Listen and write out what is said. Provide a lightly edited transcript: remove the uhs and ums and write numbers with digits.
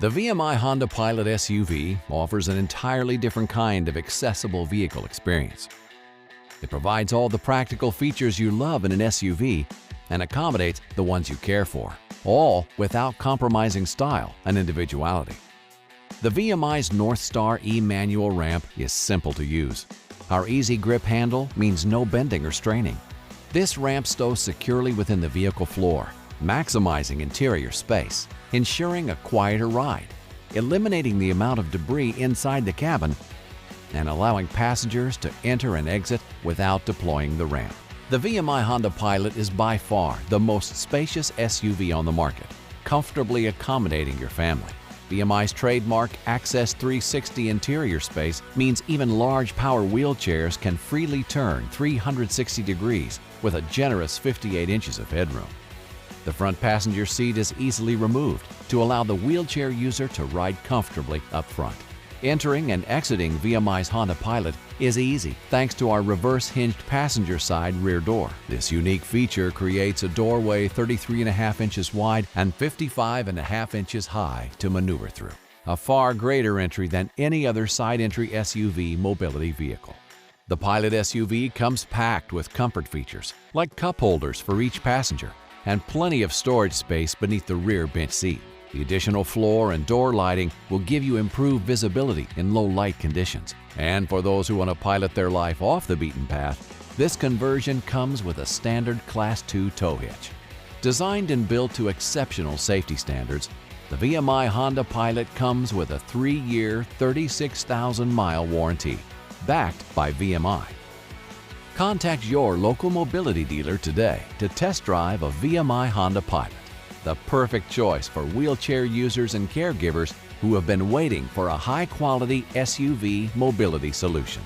The VMI Honda Pilot SUV offers an entirely different kind of accessible vehicle experience. It provides all the practical features you love in an SUV and accommodates the ones you care for, all without compromising style and individuality. The VMI's Northstar Emmanuel Ramp is simple to use. Our easy grip handle means no bending or straining. This ramp stows securely within the vehicle floor, maximizing interior space, ensuring a quieter ride, eliminating the amount of debris inside the cabin, and allowing passengers to enter and exit without deploying the ramp. The VMI Honda Pilot is by far the most spacious SUV on the market, comfortably accommodating your family. VMI's trademark Access 360 interior space means even large power wheelchairs can freely turn 360 degrees with a generous 58 inches of headroom. The front passenger seat is easily removed to allow the wheelchair user to ride comfortably up front. Entering and exiting VMI's Honda Pilot is easy thanks to our reverse hinged passenger side rear door. This unique feature creates a doorway 33.5 inches wide and 55.5 inches high to maneuver through, a far greater entry than any other side entry SUV mobility vehicle. The Pilot SUV comes packed with comfort features like cup holders for each passenger and plenty of storage space beneath the rear bench seat. The additional floor and door lighting will give you improved visibility in low light conditions. And for those who want to pilot their life off the beaten path, this conversion comes with a standard Class 2 tow hitch. Designed and built to exceptional safety standards, the VMI Honda Pilot comes with a 3-year, 36,000-mile warranty, backed by VMI. Contact your local mobility dealer today to test drive a VMI Honda Pilot, the perfect choice for wheelchair users and caregivers who have been waiting for a high-quality SUV mobility solution.